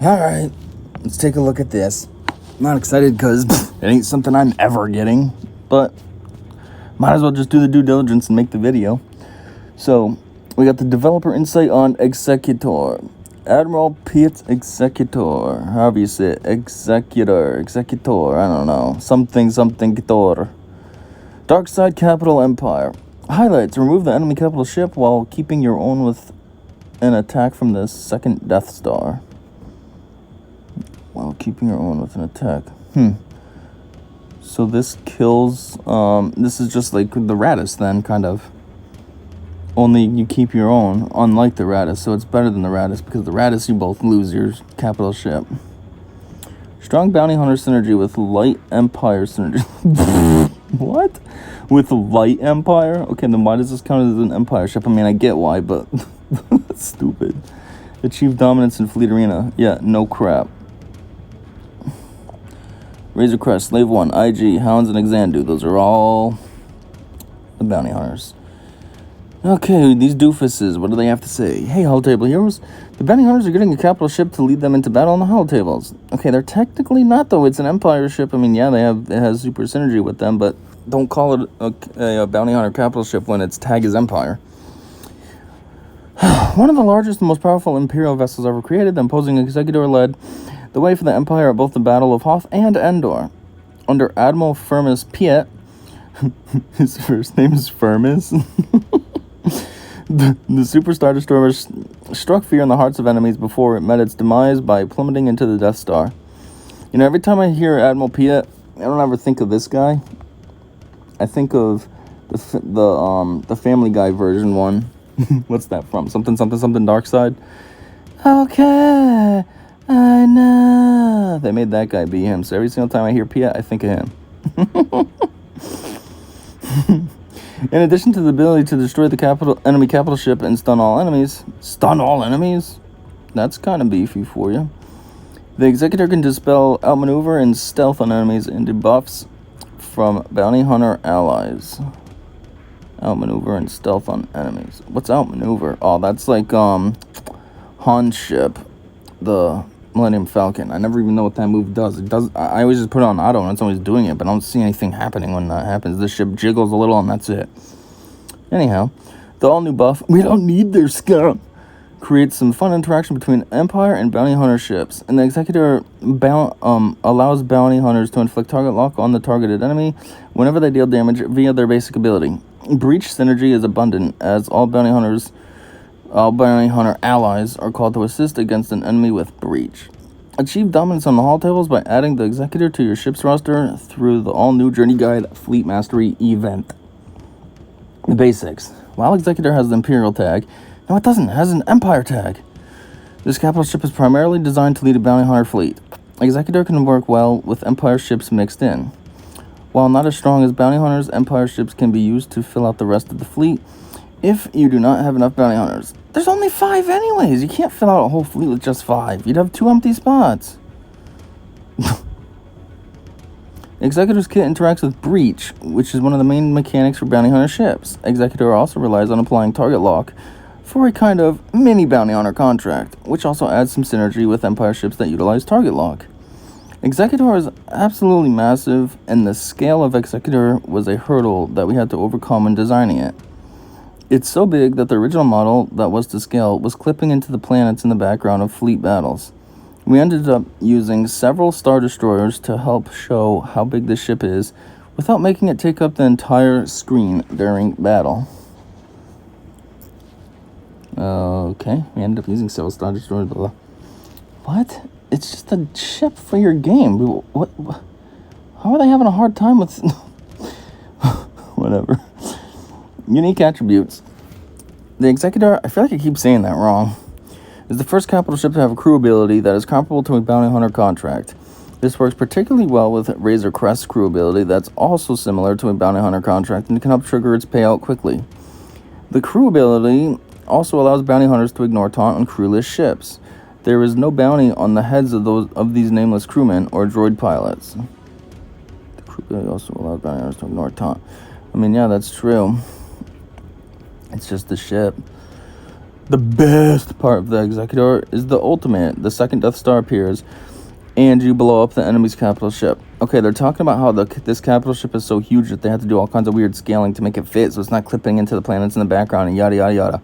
Alright, let's take a look at this. I'm not excited because it ain't something I'm ever getting, but might as well just do the due diligence and make the video. So, we got the developer insight on Executor. Admiral Piett Executor. However you say it. Executor. Executor. I don't know. Something Gitor. Dark Side Capital Empire. Highlights. Remove the enemy capital ship while keeping your own with an attack from the second Death Star. While keeping your own with an attack. So this kills... this is just like the Raddus then, kind of. Only you keep your own, unlike the Raddus. So it's better than the Raddus, because the Raddus you both lose your capital ship. Strong Bounty Hunter synergy with Light Empire synergy. What? With Light Empire? Okay, then why does this count as an Empire ship? I mean, I get why, but that's stupid. Achieve dominance in Fleet Arena. Yeah, no crap. Razor Crest, Slave 1, IG, Hounds, and Xandu. Those are all the Bounty Hunters. Okay, these doofuses, what do they have to say? Hey, holotable heroes. The bounty hunters are getting a capital ship to lead them into battle on the holotables. Okay, they're technically not, though. It's an Empire ship. I mean, yeah, it has super synergy with them, but don't call it a bounty hunter capital ship when its tag is Empire. One of the largest and most powerful Imperial vessels ever created, the imposing Executor led the way for the Empire at both the Battle of Hoth and Endor. Under Admiral Firmus Piett, his first name is Firmus. The Super Star Destroyer struck fear in the hearts of enemies before it met its demise by plummeting into the Death Star. You know, every time I hear Admiral Piett, I don't ever think of this guy. I think of the Family Guy version one. What's that from? Something Dark Side? Okay, I know. They made that guy be him. So every single time I hear Piett, I think of him. In addition to the ability to destroy the enemy capital ship and stun all enemies? That's kind of beefy for you. The Executor can dispel, outmaneuver, and stealth on enemies and debuffs from bounty hunter allies. Outmaneuver and stealth on enemies. What's outmaneuver? Oh, that's like Han's ship, the Millennium Falcon. I never even know what that move does. I always just put it on auto and it's always doing it, but I don't see anything happening when that happens. The ship jiggles a little and that's it. Anyhow, the all-new buff, we don't need their scum, creates some fun interaction between Empire and bounty hunter ships. And the Executor allows bounty hunters to inflict target lock on the targeted enemy whenever they deal damage via their basic ability. Breach synergy is abundant, as all bounty hunter allies are called to assist against an enemy with breach. Achieve dominance on the holotables by adding the Executor to your ship's roster through the all-new Journey Guide Fleet Mastery event. The basics. While Executor has the Imperial tag, no it doesn't, it has an Empire tag. This capital ship is primarily designed to lead a bounty hunter fleet. Executor can work well with Empire ships mixed in. While not as strong as bounty hunters, Empire ships can be used to fill out the rest of the fleet if you do not have enough bounty hunters. There's only 5 anyways. You can't fill out a whole fleet with just 5. You'd have 2 empty spots. Executor's kit interacts with Breach, which is one of the main mechanics for bounty hunter ships. Executor also relies on applying target lock for a kind of mini bounty hunter contract, which also adds some synergy with Empire ships that utilize target lock. Executor is absolutely massive, and the scale of Executor was a hurdle that we had to overcome when designing it. It's so big that the original model that was to scale was clipping into the planets in the background of fleet battles. We ended up using several Star Destroyers to help show how big this ship is without making it take up the entire screen during battle. Okay, we ended up using several Star Destroyers. Blah, blah. What? It's just a ship for your game. What? How are they having a hard time with... Whatever. Unique attributes. The Executor, I feel like I keep saying that wrong, is the first capital ship to have a crew ability that is comparable to a bounty hunter contract. This works particularly well with Razor Crest's crew ability that's also similar to a bounty hunter contract and can help trigger its payout quickly. The crew ability also allows bounty hunters to ignore taunt on crewless ships. There is no bounty on the heads of these nameless crewmen or droid pilots. The crew ability also allows bounty hunters to ignore taunt. I mean, yeah, that's true. It's just the ship. The best part of the Executor is the ultimate. The second Death Star appears, and you blow up the enemy's capital ship. Okay, they're talking about how this capital ship is so huge that they have to do all kinds of weird scaling to make it fit, so it's not clipping into the planets in the background and yada yada yada.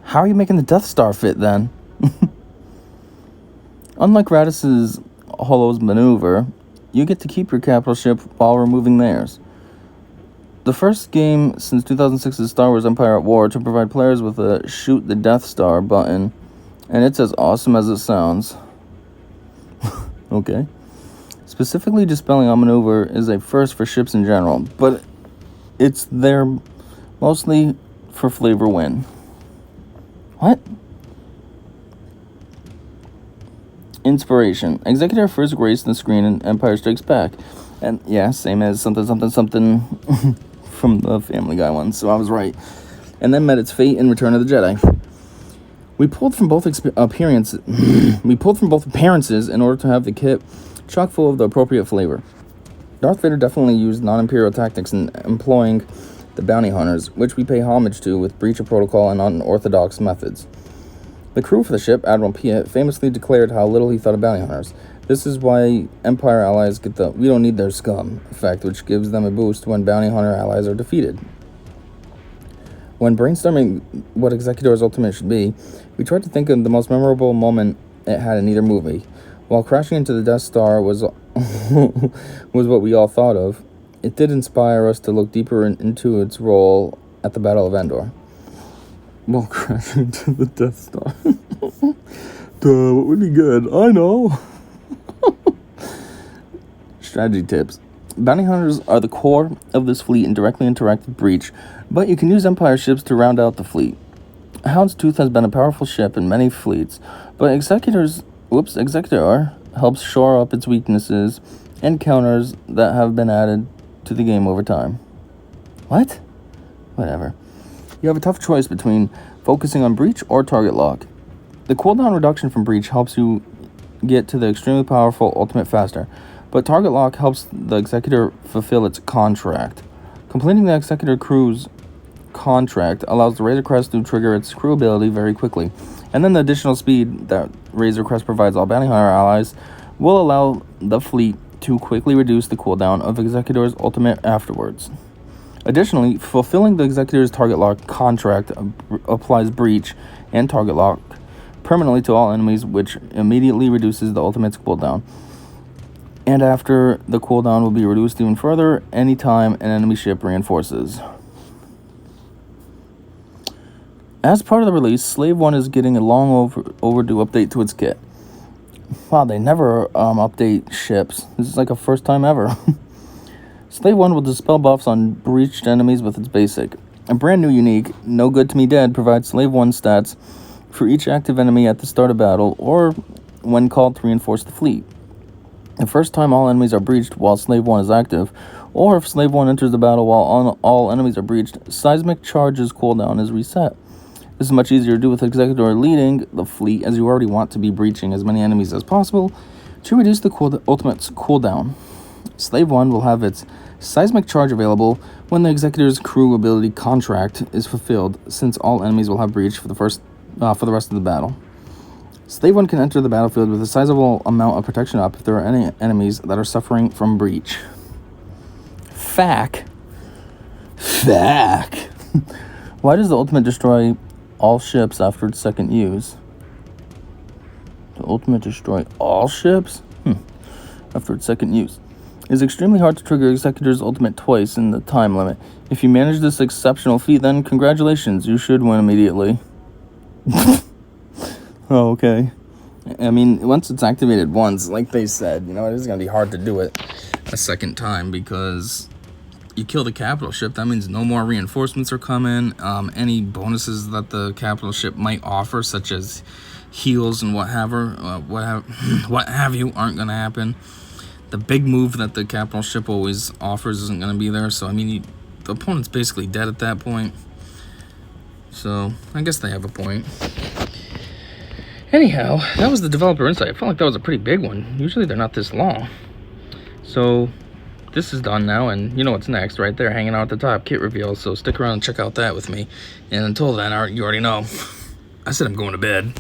How are you making the Death Star fit then? Unlike Raddus's Hollow's maneuver, you get to keep your capital ship while removing theirs. The first game since 2006's Star Wars Empire at War to provide players with a shoot the Death Star button, and it's as awesome as it sounds. Okay. Specifically, dispelling outmaneuver is a first for ships in general, but it's there mostly for flavor win. What? Inspiration. Executor first graced the screen in Empire Strikes Back. And yeah, same as something from the Family Guy one, so I was right. And then met its fate in Return of the Jedi. We pulled from both appearances in order to have the kit chock full of the appropriate flavor. Darth Vader definitely used non-imperial tactics in employing the bounty hunters, which we pay homage to with breach of protocol and unorthodox methods. The crew for the ship, Admiral Piett, famously declared how little he thought of bounty hunters. This is why Empire allies get the "we don't need their scum" effect, which gives them a boost when bounty hunter allies are defeated. When brainstorming what Executor's ultimate should be, we tried to think of the most memorable moment it had in either movie. While crashing into the Death Star was what we all thought of, it did inspire us to look deeper into its role at the Battle of Endor. While crashing into the Death Star. Duh, what would be good? I know. Strategy tips. Bounty hunters are the core of this fleet and directly interact with Breach, but you can use Empire ships to round out the fleet. Houndstooth has been a powerful ship in many fleets, but Executor helps shore up its weaknesses and counters that have been added to the game over time. What? Whatever. You have a tough choice between focusing on Breach or Target Lock. The cooldown reduction from Breach helps you get to the extremely powerful ultimate faster, but Target Lock helps the Executor fulfill its contract. Completing the Executor crew's contract allows the Razor Crest to trigger its crew ability very quickly, and then the additional speed that Razor Crest provides all bounty hunter allies will allow the fleet to quickly reduce the cooldown of Executor's ultimate afterwards. Additionally, fulfilling the Executor's Target Lock contract applies Breach and Target Lock permanently to all enemies, which immediately reduces the ultimate's cooldown. And after the cooldown will be reduced even further anytime an enemy ship reinforces. As part of the release, Slave 1 is getting a long overdue update to its kit. Wow, they never update ships. This is like a first time ever. Slave 1 will dispel buffs on breached enemies with its basic. A brand new unique, No Good To Me Dead, provides Slave 1 stats for each active enemy at the start of battle or when called to reinforce the fleet. The first time all enemies are breached while Slave 1 is active, or if Slave 1 enters the battle while all enemies are breached, Seismic Charge's cooldown is reset. This is much easier to do with Executor leading the fleet, as you already want to be breaching as many enemies as possible to reduce the ultimate's cooldown. Slave 1 will have its Seismic Charge available when the Executor's crew ability contract is fulfilled, since all enemies will have breach for the rest of the battle. Slave 1 can enter the battlefield with a sizable amount of protection up if there are any enemies that are suffering from breach. Fack. Why does the ultimate destroy all ships after its second use? The ultimate destroy all ships? After its second use. It is extremely hard to trigger Executor's ultimate twice in the time limit. If you manage this exceptional feat, then congratulations, you should win immediately. Oh, okay. I mean, once it's activated once, like they said, it is going to be hard to do it a second time because you kill the capital ship. That means no more reinforcements are coming. Any bonuses that the capital ship might offer, such as heals and what have you, aren't going to happen. The big move that the capital ship always offers isn't going to be there. So, I mean, the opponent's basically dead at that point. So, I guess they have a point. Anyhow, that was the developer insight. I felt like that was a pretty big one. Usually they're not this long. So, this is done now, and you know what's next right there, hanging out at the top, kit reveal. So stick around and check out that with me. And until then, you already know. I said I'm going to bed.